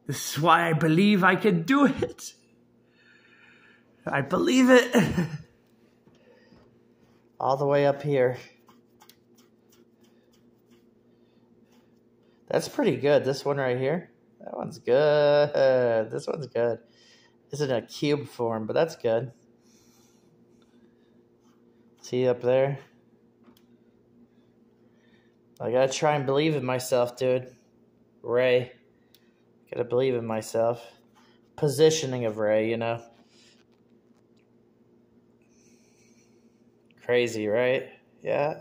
This is why I believe I can do it. I believe it. All the way up here. That's pretty good. This one right here. That one's good. This one's good. It's in a cube form, but that's good. See up there? I gotta try and believe in myself, dude. Ray. Gotta believe in myself. Positioning of Ray, you know? Crazy, right? Yeah.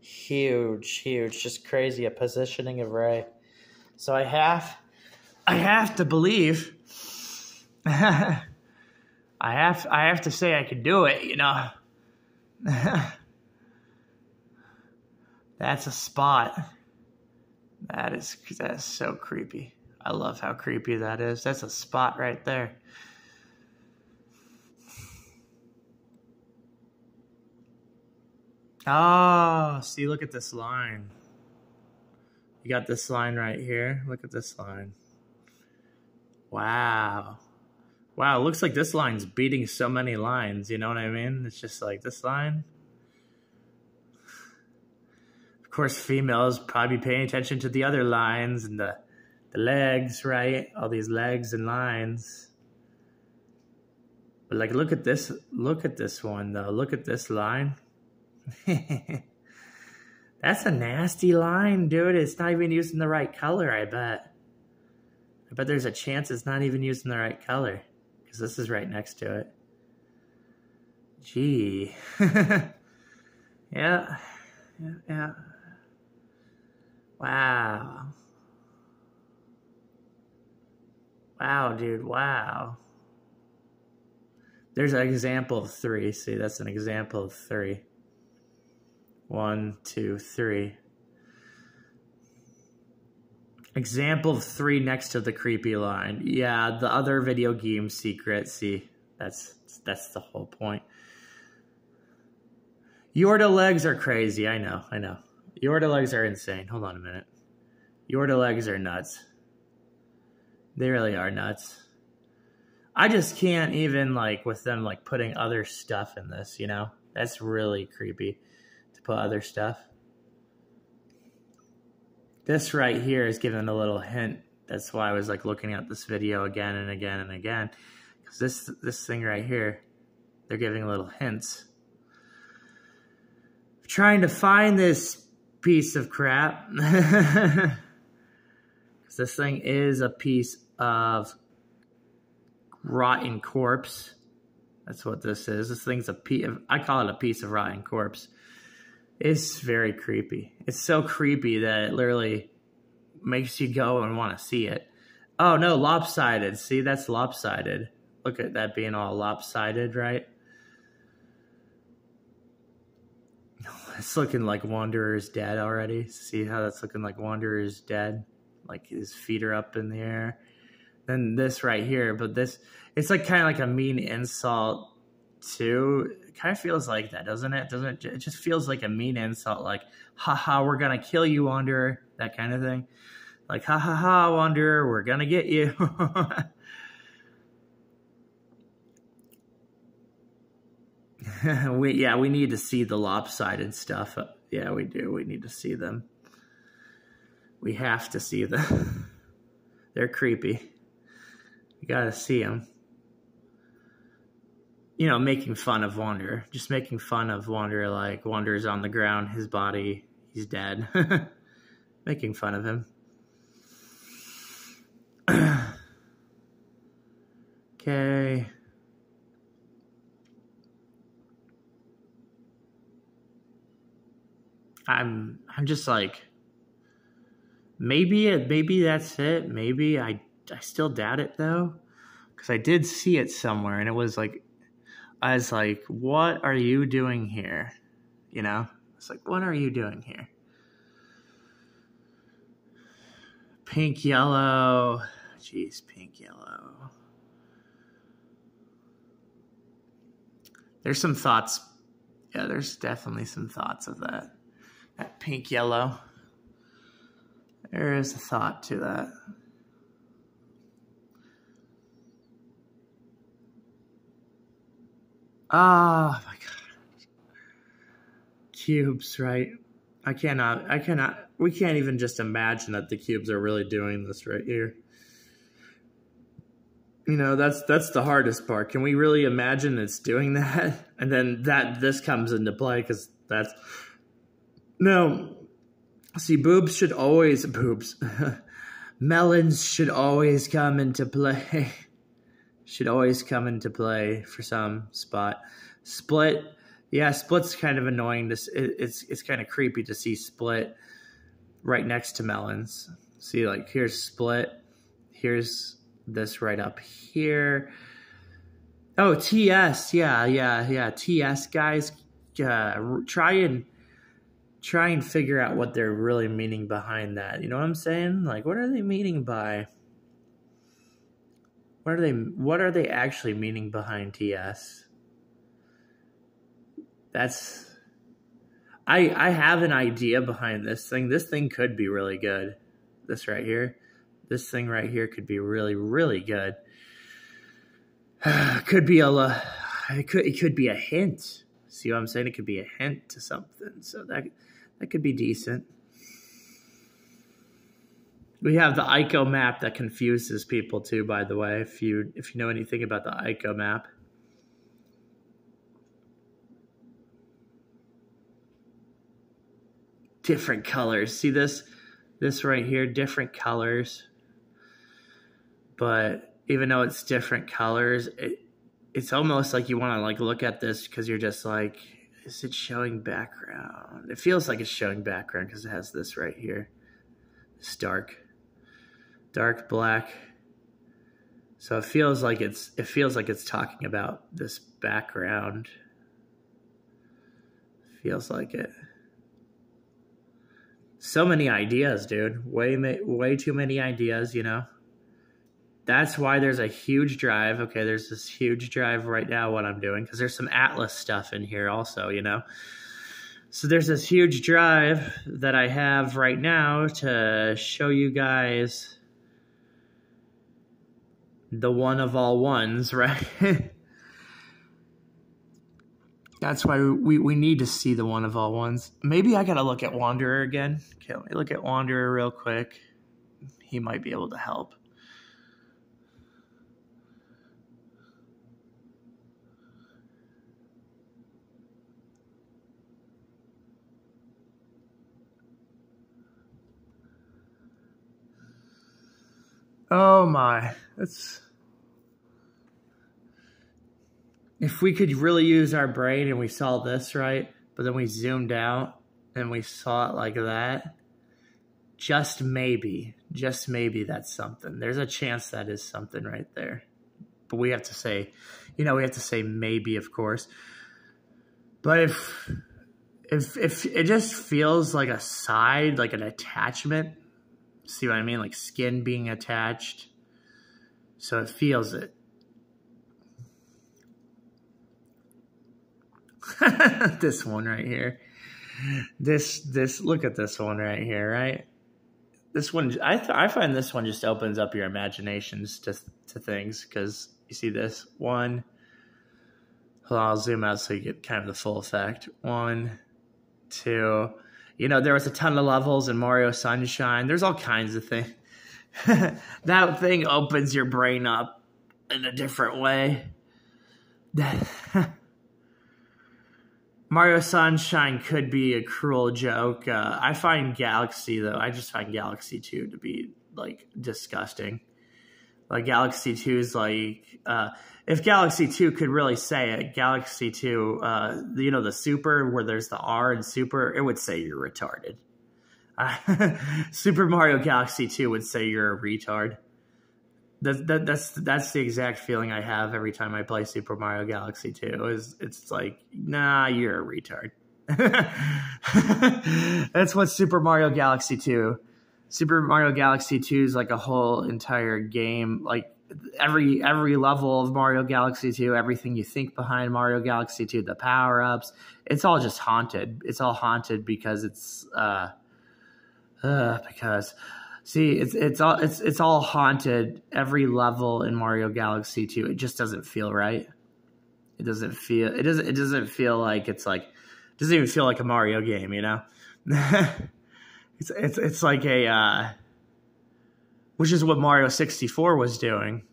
Huge, huge. Just crazy. A positioning of Ray. So I have to believe. I have to say I can do it, you know? That's a spot. That is so creepy. I love how creepy that is. That's a spot right there. Oh, see, look at this line. You got this line right here. Look at this line. Wow. Wow, it looks like this line's beating so many lines. You know what I mean? It's just like this line. Of course, females probably paying attention to the other lines and the legs, right? All these legs and lines. But like, look at this one though. Look at this line. That's a nasty line, dude. It's not even using the right color, I bet. I bet there's a chance it's not even using the right color. Because this is right next to it. Gee. Yeah. Yeah. Wow. Wow, dude. Wow. There's an example of 3. See, that's an example of 3. 1, 2, 3. Example of 3 next to the creepy line. Yeah, the other video game secret. See, that's the whole point. Yorta legs are crazy. I know. Yorta legs are insane. Hold on a minute. Yorta legs are nuts. They really are nuts. I just can't even, like, with them, like, putting other stuff in this, you know? That's really creepy to put other stuff. This right here is giving a little hint. That's why I was, like, looking at this video again and again and again. Because this thing right here, they're giving little hints. I'm trying to find this piece of crap. Because this thing is a piece of rotten corpse. That's what this is. This thing's a piece of, I call it a piece of rotten corpse. It's very creepy. It's so creepy that it literally makes you go and want to see it. Oh no, lopsided. See, that's lopsided. Look at that being all lopsided, right? It's looking like Wanderer's dead already. See how that's looking like Wanderer's dead? Like his feet are up in the air. Then this right here, but this, it's like kind of like a mean insult too. It kind of feels like that, doesn't it? Doesn't it? It just feels like a mean insult, like, haha, we're gonna kill you, Wanderer, that kind of thing. Like, ha ha ha, Wanderer, we're gonna get you. we need to see the lopsided stuff. Yeah, we do. We need to see them. We have to see them. They're creepy. You gotta see them. You know, making fun of Wanderer. Just making fun of Wanderer, like Wanderer's on the ground, his body, he's dead. Making fun of him. Okay. I'm just like, maybe that's it. Maybe I still doubt it though, because I did see it somewhere, and it was like, I was like, what are you doing here? You know, it's like, what are you doing here? Pink, yellow. Jeez, pink, yellow. There's some thoughts. Yeah, there's definitely some thoughts of that. That pink, yellow. There is a thought to that. Oh my god. Cubes, right? I cannot, we can't even just imagine that the cubes are really doing this right here. You know, that's the hardest part. Can we really imagine it's doing that? And then this comes into play because that's... No. See, melons should always come into play. Should always come into play for some spot. Split. Yeah, split's kind of annoying. It's kind of creepy to see split right next to melons. See, like, here's split. Here's this right up here. Oh, TS. Yeah. TS, guys. Try and figure out what they're really meaning behind that. You know what I'm saying? Like, what are they meaning by... What are they actually meaning behind TS? That's... I have an idea behind this thing. This thing could be really good. This right here. This thing right here could be really, really good. It could be a hint. See what I'm saying? It could be a hint to something. So that could be decent. We have the ICO map that confuses people too, by the way, if you know anything about the ICO map. Different colors. See this right here, different colors. But even though it's different colors, it's almost like you want to like look at this because you're just like, is it showing background? It feels like it's showing background because it has this right here. It's dark black. So it feels like it's talking about this background. Feels like it. So many ideas, dude. Way too many ideas, you know. That's why there's a huge drive. Okay, there's this huge drive right now, what I'm doing, because there's some Atlas stuff in here also, you know. So there's this huge drive that I have right now to show you guys the one of all ones, right? That's why we need to see the one of all ones. Maybe I got to look at Wanderer again. Okay, let me look at Wanderer real quick. He might be able to help. Oh my, if we could really use our brain and we saw this, right? But then we zoomed out and we saw it like that. Just maybe that's something. There's a chance that is something right there. But we have to say, we have to say maybe, of course. But if it just feels like a side, like an attachment, see what I mean? Like skin being attached. So it feels it. This one right here. This look at this one right here, right? This one, I find this one just opens up your imaginations to things, because you see this one. Hold on, I'll zoom out so you get kind of the full effect. 1, 2. There was a ton of levels in Mario Sunshine. There's all kinds of things. That thing opens your brain up in a different way. Mario Sunshine could be a cruel joke. I find Galaxy, though, I just find Galaxy 2 to be, like, disgusting. Like, Galaxy 2 is like, if Galaxy 2 could really say it, Galaxy 2, the super, where there's the R in super, it would say you're retarded. Super Mario Galaxy 2 would say you're a retard. That's the exact feeling I have every time I play Super Mario Galaxy 2. It's like, nah, you're a retard. That's what Super Mario Galaxy 2. Super Mario Galaxy 2 is like a whole entire game. Like every level of Mario Galaxy 2, everything you think behind Mario Galaxy 2, the power-ups, it's all just haunted. It's all haunted because it's See, it's all haunted. Every level in Mario Galaxy 2, it just doesn't feel right. It doesn't feel like it's like, it doesn't even feel like a Mario game, you know? it's like a which is what Mario 64 was doing.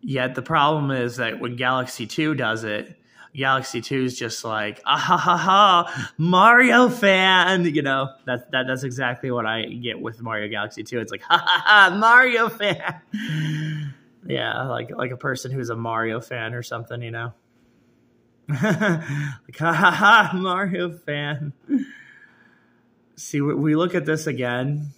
Yet the problem is that when Galaxy 2 does it, Galaxy 2 is just like, ah ha ha ha, Mario fan, you know. That's exactly what I get with Mario Galaxy 2. It's like, ha ha ha, Mario fan. Yeah, like a person who's a Mario fan or something, you know. Like, ha ha ha, Mario fan. See, we look at this again.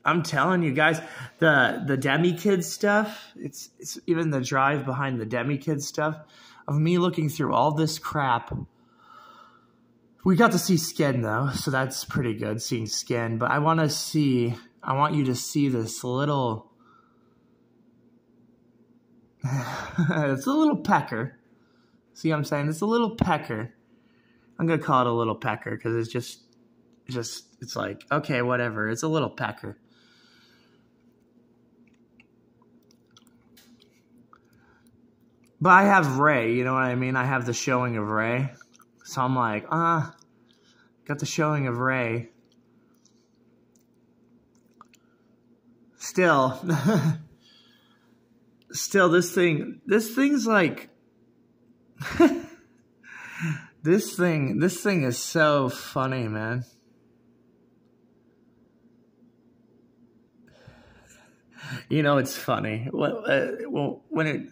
I'm telling you guys, the Demi Kid stuff, it's even the drive behind the Demi Kid stuff of me looking through all this crap. We got to see skin though, so that's pretty good, seeing skin. But I want you to see this little, it's a little pecker. See what I'm saying? It's a little pecker. I'm gonna call it a little pecker because it's like, okay, whatever. It's a little pecker. But I have Ray, you know what I mean? I have the showing of Ray. So I'm like, got the showing of Ray. Still, this thing's like, this thing is so funny, man. You know, it's funny. Well, when it,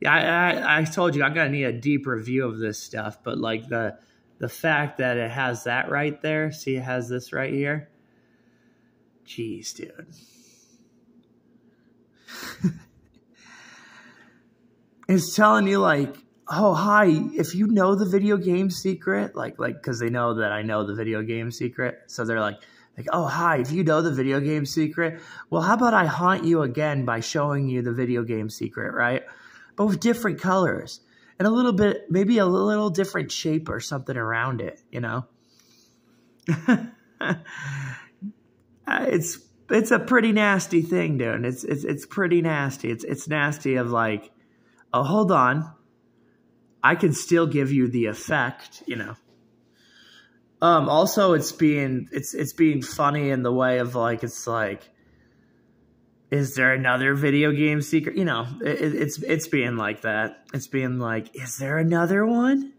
yeah, I told you I'm gonna need a deep review of this stuff, but like the fact that it has that right there, see, it has this right here. Jeez, dude. It's telling you like, oh hi, if you know the video game secret, like because they know that I know the video game secret, so they're like, oh hi, if you know the video game secret, well how about I haunt you again by showing you the video game secret, right? But with different colors and a little bit, maybe a little different shape or something around it, you know? It's a pretty nasty thing, dude. It's pretty nasty. It's nasty of like, oh, hold on, I can still give you the effect, you know? Also, it's being funny in the way of like, it's like, is there another video game secret? You know, it's being like that. It's being like, is there another one?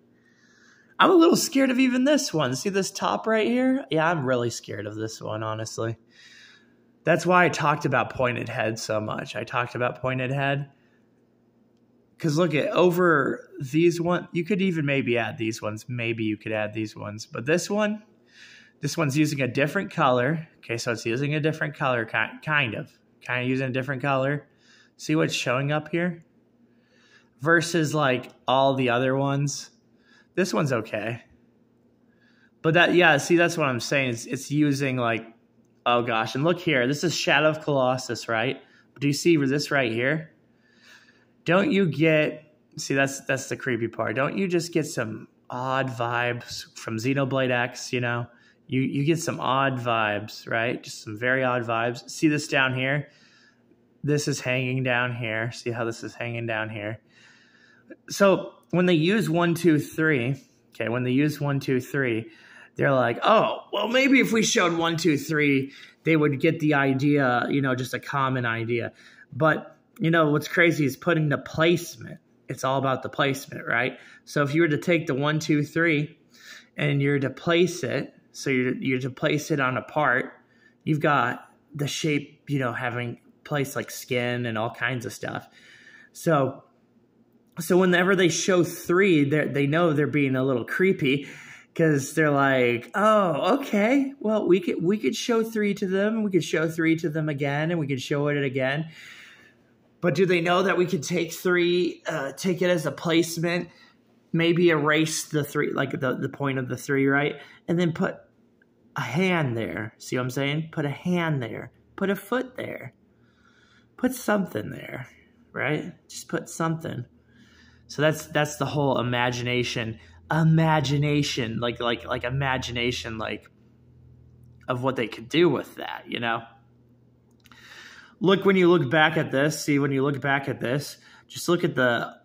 I'm a little scared of even this one. See this top right here? Yeah, I'm really scared of this one, honestly. That's why I talked about pointed head so much. I talked about pointed head. Because look at over these one, you could even maybe add these ones. Maybe you could add these ones. But this one's using a different color. Okay, so it's using a different color, kind of using a different color. See what's showing up here? Versus like all the other ones. This one's okay. But that, yeah, see, that's what I'm saying. It's using like, oh gosh, and look here. This is Shadow of Colossus, right? But do you see this right here? Don't you get, see, that's the creepy part. Don't you just get some odd vibes from Xenoblade X, you know? You get some odd vibes, right? Just some very odd vibes. See this down here? This is hanging down here. See how this is hanging down here? So when they use 1, 2, 3, okay, when they use 1, 2, 3, they're like, oh, well, maybe if we showed 1, 2, 3, they would get the idea, you know, just a common idea. But, you know, what's crazy is putting the placement. It's all about the placement, right? So if you were to take the 1, 2, 3 and you're to place it, so you're to place it on a part, you've got the shape, you know, having place like skin and all kinds of stuff. So whenever they show 3, they know they're being a little creepy because they're like, oh, okay, well, we could show 3 to them. We could show 3 to them again, and we could show it again. But do they know that we could take 3, take it as a placement, maybe erase the 3, like the point of the 3, right? And then put a hand there. See what I'm saying? Put a hand there. Put a foot there. Put something there, right? Just put something. So that's the whole imagination. Imagination, like imagination, like what they could do with that, you know? Look, when you look back at this, see, when you look back at this, just look at the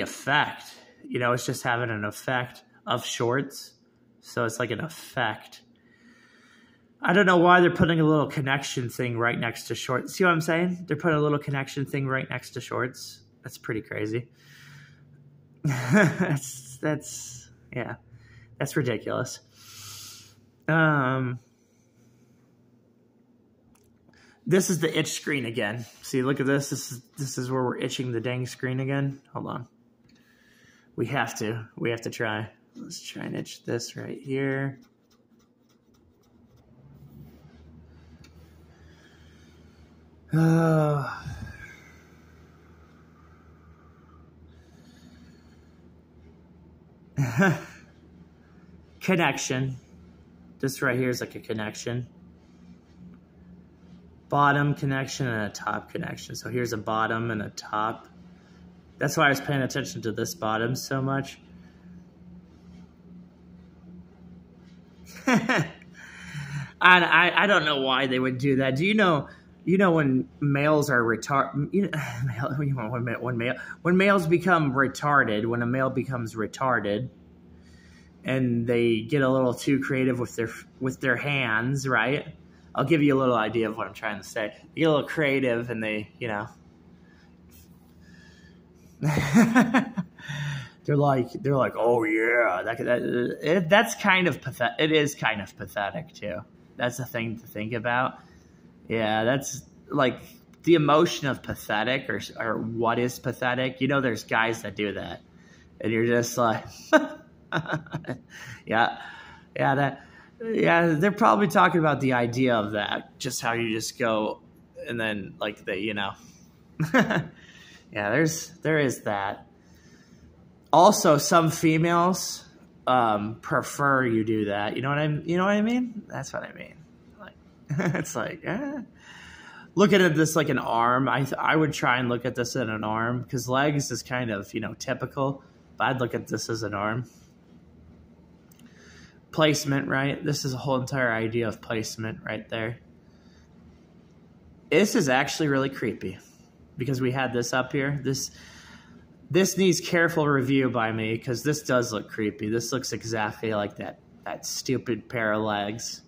effect. You know, it's just having an effect of shorts. So it's like an effect. I don't know why they're putting a little connection thing right next to shorts. See what I'm saying? They're putting a little connection thing right next to shorts. That's pretty crazy. that's ridiculous. This is the itch screen again. See, look at this. This is where we're itching the dang screen again. Hold on. We have to try. Let's try and itch this right here. Connection. This right here is like a connection. Bottom connection and a top connection. So here's a bottom and a top. That's why I was paying attention to this bottom so much. I don't know why they would do that. Do you know when males are retarded? When males become retarded, when a male becomes retarded, and they get a little too creative with their hands, right? I'll give you a little idea of what I'm trying to say. They get a little creative, and they, you know, they're like, oh yeah, that's kind of pathetic. It is kind of pathetic too. That's the thing to think about. Yeah, that's like the emotion of pathetic or what is pathetic. You know, there's guys that do that, and you're just like, yeah, they're probably talking about the idea of that, just how you just go and then like the, you know, yeah, there is that. Also, some females prefer you do that. You know what I mean? That's what I mean. Like, it's like, looking at this like an arm. I would try and look at this as an arm because legs is kind of, you know, typical. But I'd look at this as an arm. Placement, right? This is a whole entire idea of placement right there. This is actually really creepy because we had this up here. This needs careful review by me because this does look creepy. This looks exactly like that stupid pair of legs.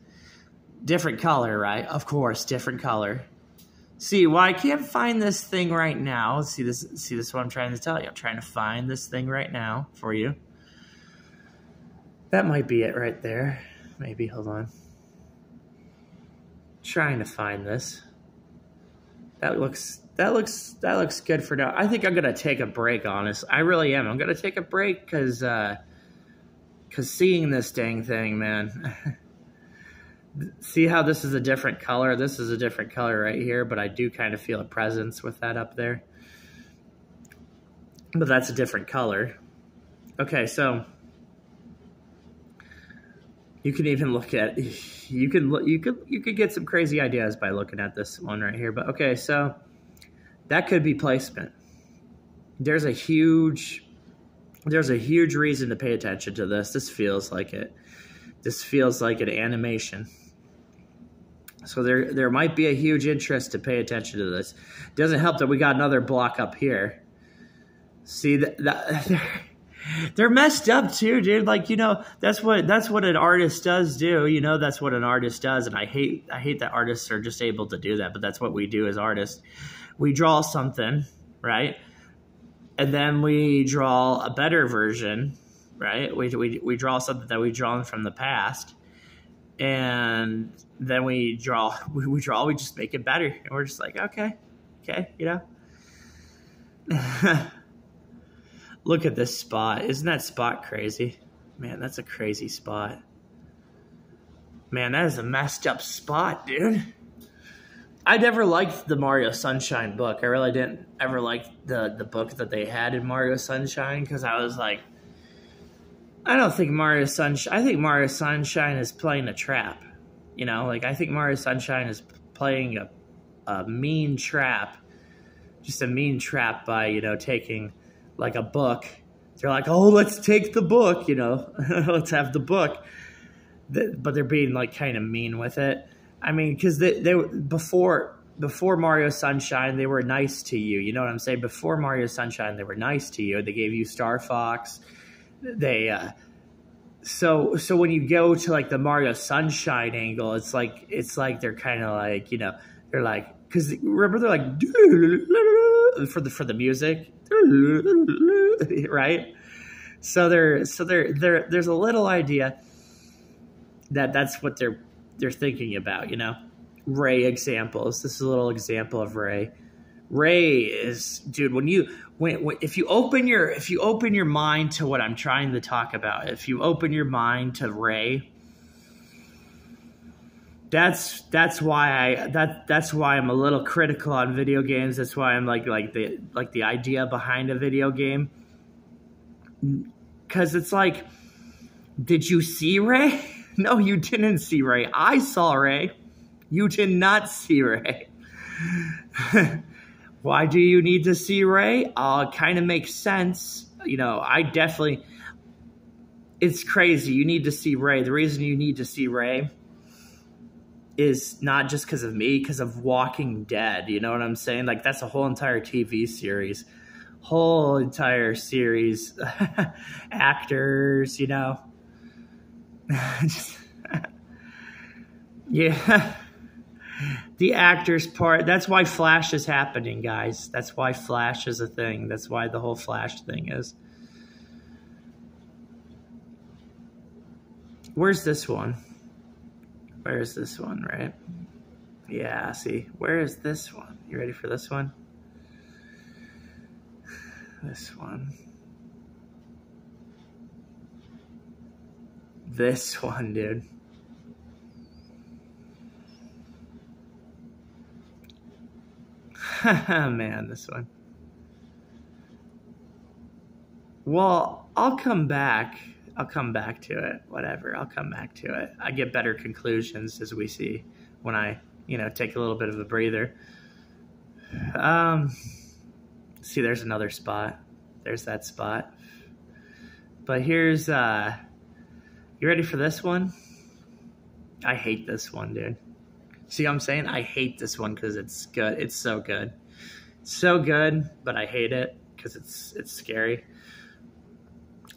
Different color, right? Of course, different color. See, well, I can't find this thing right now. See this is what I'm trying to tell you. I'm trying to find this thing right now for you. That might be it right there. Maybe, hold on. Trying to find this. That looks good for now. I think I'm gonna take a break, honest. I really am. I'm gonna take a break because seeing this dang thing, man. See how this is a different color? This is a different color right here, but I do kind of feel a presence with that up there. But that's a different color. Okay, so you can even look at you could get some crazy ideas by looking at this one right here. But okay, so that could be placement. There's a huge reason to pay attention to this. This feels like it. This feels like an animation. So there might be a huge interest to pay attention to this. Doesn't help that we got another block up here. See that they're messed up too, dude. Like, you know, that's what an artist does do. You know, that's what an artist does, and I hate that artists are just able to do that, but that's what we do as artists. We draw something, right? And then we draw a better version, right? We draw something that we've drawn from the past, and then we just make it better, and we're just like, okay, you know. Look at this spot. Isn't that spot crazy? Man, that's a crazy spot. Man, that is a messed up spot, dude. I never liked the Mario Sunshine book. I really didn't ever like the book that they had in Mario Sunshine because I was like, I think Mario Sunshine is playing a trap. You know, like I think Mario Sunshine is playing a mean trap. Just a mean trap by, you know, taking like a book. They're like, oh, let's take the book, you know. Let's have the book. but they're being like kind of mean with it. I mean, because they before Mario Sunshine, they were nice to you. You know what I'm saying? Before Mario Sunshine, they were nice to you. They gave you Star Fox. They so when you go to like the Mario Sunshine angle, it's like they're kind of like, you know, they're like, because remember they're like for the music, right? So there's a little idea that's what they're thinking about, you know. Ray examples. This is a little example of Ray. Ray is, dude, if you open your mind to what I'm trying to talk about, if you open your mind to Ray, that's why I'm a little critical on video games. That's why I'm like the idea behind a video game, because it's like, did you see Ray? No, you didn't see Ray. I saw Ray. You did not see Ray. Why do you need to see Ray? It kind of makes sense. You know, it's crazy. You need to see Ray. The reason you need to see Ray is not just because of me, because of Walking Dead. You know what I'm saying? Like, that's a whole entire TV series. Whole entire series. Actors, you know. Yeah. The actors part. That's why Flash is happening, guys. That's why Flash is a thing. That's why the whole Flash thing is. Where's this one? Where's this one, right? Yeah, see. Where is this one? You ready for this one? This one. This one, dude. Man, this one. Well, I'll come back to it. Whatever, I'll come back to it. I get better conclusions, as we see, when I, you know, take a little bit of a breather. See, there's another spot. There's that spot. But here's, you ready for this one? I hate this one, dude. See what I'm saying? I hate this one because it's good. It's so good. So good, but I hate it because it's scary.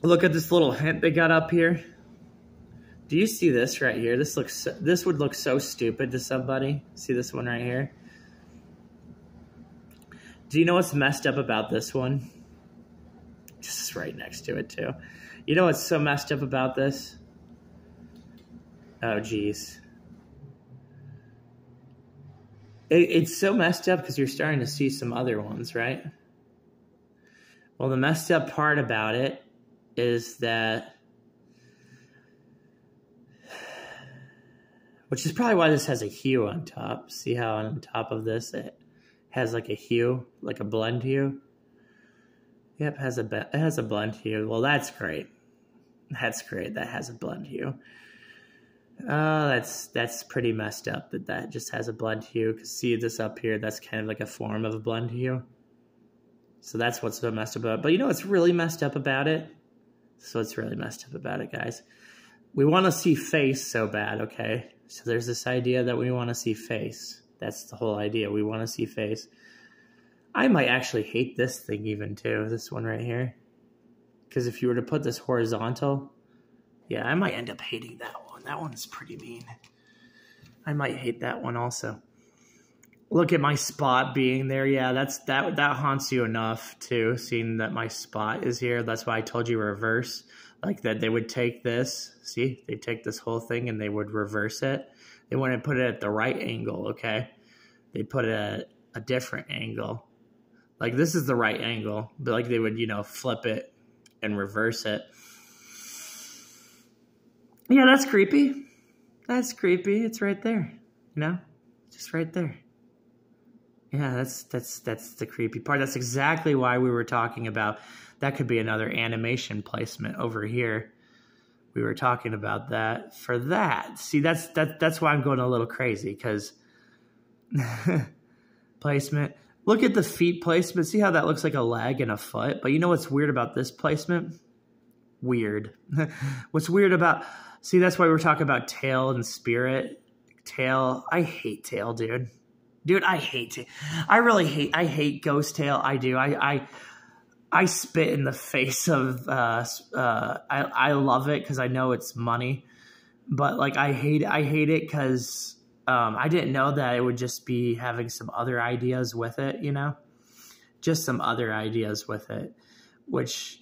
Look at this little hint they got up here. Do you see this right here? This would look so stupid to somebody. See this one right here? Do you know what's messed up about this one? Just right next to it too. You know what's so messed up about this? Oh, geez. It's so messed up because you're starting to see some other ones, right? Well, the messed up part about it is that, which is probably why this has a hue on top. See how on top of this it has like a hue, like a blend hue? Yep, it has a blend hue. Well, that's great. That's great. That has a blend hue. That's pretty messed up that just has a blend hue. Because see this up here, that's kind of like a form of a blend hue. So that's what's so messed up about it. But you know what's really messed up about it? So what's really messed up about it, guys? We want to see face so bad, okay? So there's this idea that we want to see face. That's the whole idea. We want to see face. I might actually hate this thing even too, this one right here. Because if you were to put this horizontal, yeah, I might end up hating that one. That one is pretty mean. I might hate that one also. Look at my spot being there. Yeah, that haunts you enough too, seeing that my spot is here. That's why I told you reverse. Like that they would take this. See, they take this whole thing and they would reverse it. They wouldn't put it at the right angle, okay? They put it at a different angle. Like this is the right angle, but like they would, you know, flip it and reverse it. Yeah, that's creepy. That's creepy. It's right there. You know? Just right there. Yeah, that's the creepy part. That's exactly why we were talking about that could be another animation placement over here. We were talking about that for that. See, that's why I'm going a little crazy, because placement. Look at the feet placement. See how that looks like a leg and a foot? But you know what's weird about this placement? Weird. What's weird about... See, that's why we're talking about tail and spirit. Tail, I hate tail, dude. Dude, I hate tail. I hate ghost tail. I do. I spit in the face of, I love it because I know it's money. But, like, I hate it because I didn't know that it would just be having some other ideas with it, you know? Just some other ideas with it, which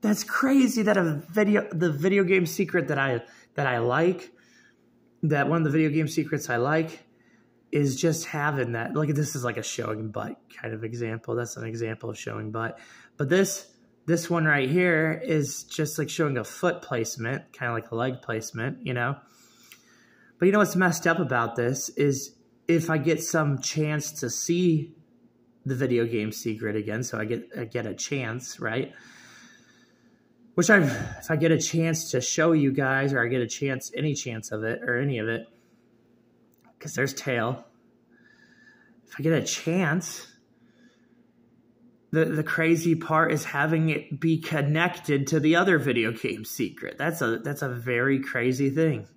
that's crazy that the video game secret that I like, that one of the video game secrets I like is just having that. Like, this is like a showing butt kind of example. That's an example of showing butt. But this one right here is just like showing a foot placement, kind of like a leg placement, you know? But you know what's messed up about this is if I get some chance to see the video game secret again, so I get a chance, right? Which if I get a chance to show you guys, or I get any chance of it, or any of it, because there's tail. If I get a chance, the crazy part is having it be connected to the other video game secret. That's a very crazy thing.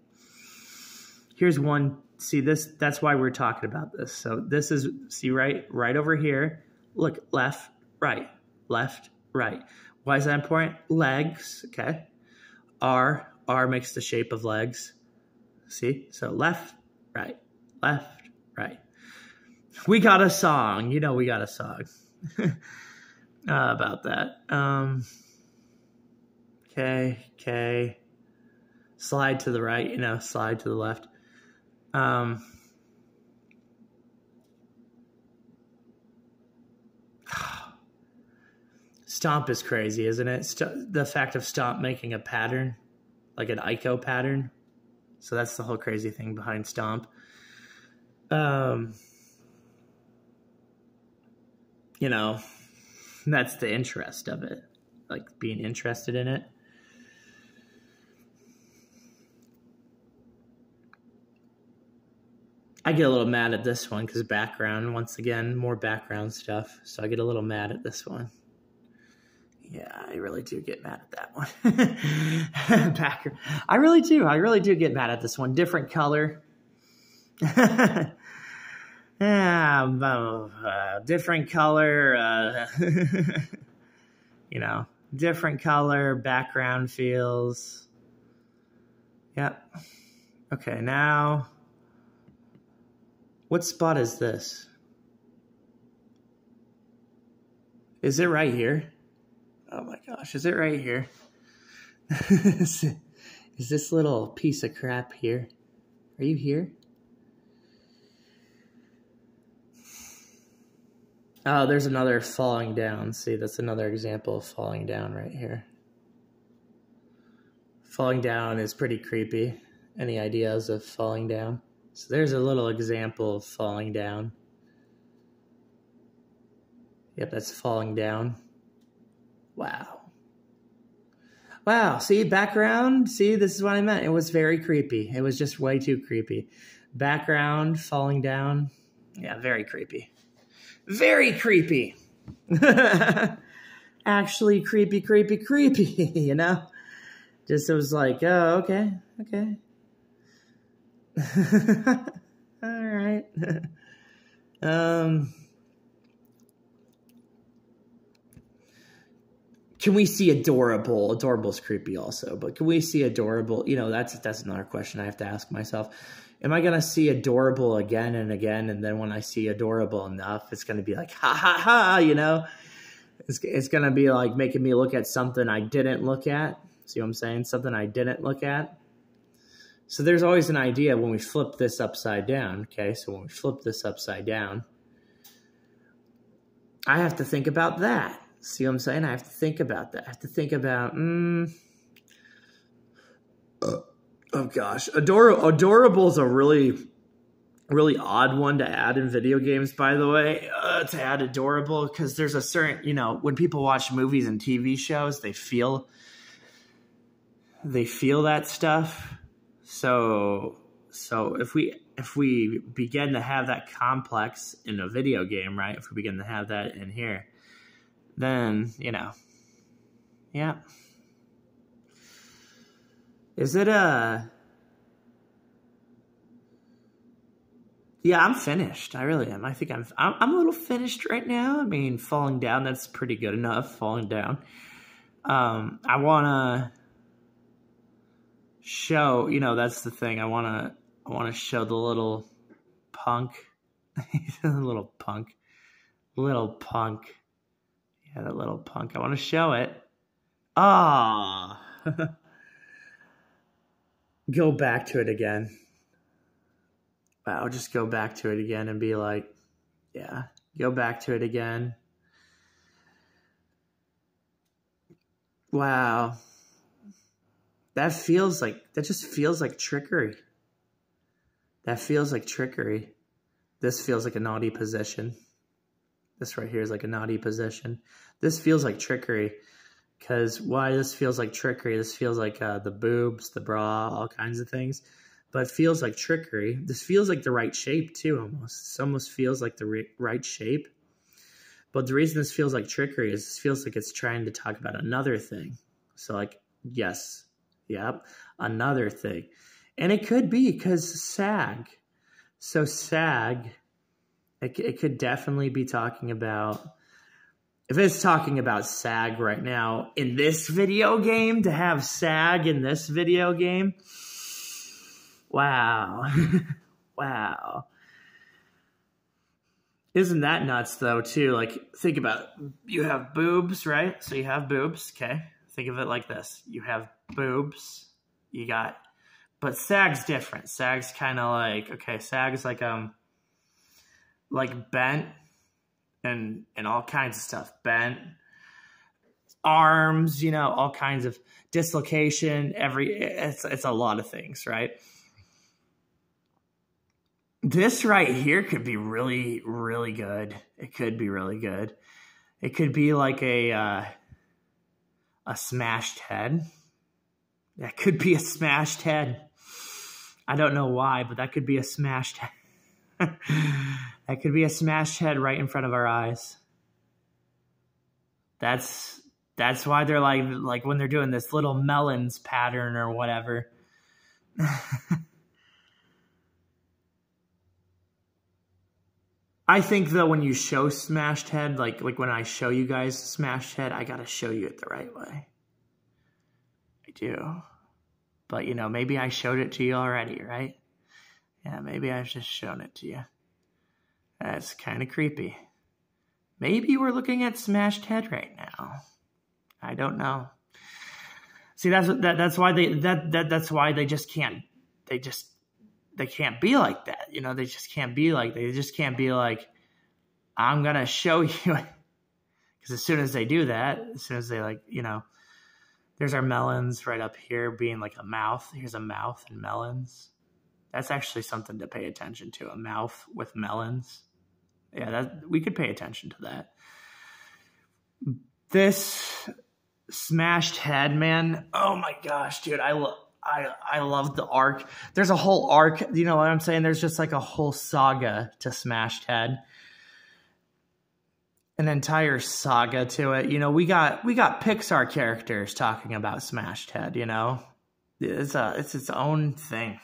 Here's one. See this? That's why we're talking about this. So this is, see right over here. Look, left, right, left, right. Why is that important? Legs, okay. R makes the shape of legs. See? So left, right, We got a song. You know we got a song about that. Okay. Slide to the right, you know, slide to the left. Stomp is crazy, isn't it? The fact of Stomp making a pattern, like an Ico pattern. So that's the whole crazy thing behind Stomp. You know, that's the interest of it, like being interested in it. I get a little mad at this one because background, once again, more background stuff. So I get a little mad at this one. Yeah, I really do get mad at that one. Background. I really do get mad at this one. Different color. Different color. You know, different color, background feels. Yep. Okay, now. What spot is this? Is it right here? Oh my gosh, is it right here? Is this little piece of crap here? Are you here? Oh, there's another falling down. See, that's another example of falling down right here. Falling down is pretty creepy. Any ideas of falling down? So there's a little example of falling down. Yep, that's falling down. Wow. Wow, see, background, see, this is what I meant. It was very creepy. It was just way too creepy. Background, falling down. Yeah, very creepy. Very creepy. Actually creepy, you know? Just, it was like, oh, okay. All right. Can we see adorable? Adorable is creepy also, but can we see adorable? You know, that's another question I have to ask myself. Am I going to see adorable again and again? And then when I see adorable enough, it's going to be like, ha, ha, ha, you know? It's going to be like making me look at something I didn't look at. See what I'm saying? Something I didn't look at. So there's always an idea when we flip this upside down, okay? So when we flip this upside down, I have to think about that. See what I'm saying? I have to think about that. I have to think about, oh gosh. Adorable is a really, really odd one to add in video games, by the way, to add adorable, because there's a certain, you know, when people watch movies and TV shows, they feel that stuff. So if we begin to have that complex in a video game, right? If we begin to have that in here, then, you know, yeah. Is it a... Yeah, I'm finished. I really am. I think I'm a little finished right now. I mean, falling down, that's pretty good enough, falling down. I want to show, you know, that's the thing. I want to show the little punk. Little punk. Little punk. Yeah, the little punk. I want to show it. Ah. Go back to it again. Wow, just go back to it again and be like, yeah, go back to it again. Wow. That just feels like trickery. That feels like trickery. This feels like a naughty position. This right here is like a naughty position. This feels like trickery. Because why this feels like trickery? This feels like the boobs, the bra, all kinds of things. But it feels like trickery. This feels like the right shape too, almost. This almost feels like the right shape. But the reason this feels like trickery is this feels like it's trying to talk about another thing. So like, yes, yep, another thing. And it could be because sag. So sag, it could definitely be talking about, if it's talking about sag right now in this video game, to have sag in this video game, wow. Wow. Isn't that nuts, though, too? Like, think about it. You have boobs, right? So you have boobs, okay? Think of it like this. You have boobs. You got... But sag's different. Sag's kind of like... Okay, sag's like bent and all kinds of stuff. Bent. Arms, you know, all kinds of dislocation. It's a lot of things, right? This right here could be really, really good. It could be really good. It could be like a smashed head. That could be a smashed head. I don't know why, but that could be a smashed head. That could be a smashed head right in front of our eyes. That's why they're like when they're doing this little melons pattern or whatever. I think, though, when you show smashed head, like when I show you guys smashed head, I got to show you it the right way. I do. But, you know, maybe I showed it to you already, right? Yeah, maybe I've just shown it to you. That's kind of creepy. Maybe we're looking at smashed head right now. I don't know. See, that's why they just can't. They can't be like that. You know, they just can't be like, I'm going to show you. Because as soon as they do that, as soon as they you know, there's our melons right up here being like a mouth. Here's a mouth and melons. That's actually something to pay attention to. A mouth with melons. Yeah, we could pay attention to that. This smashed head, man. Oh my gosh, dude. I love the arc. There's a whole arc, you know what I'm saying? There's just like a whole saga to Smashed Head. An entire saga to it. You know, we got Pixar characters talking about Smashed Head, you know? It's its own thing.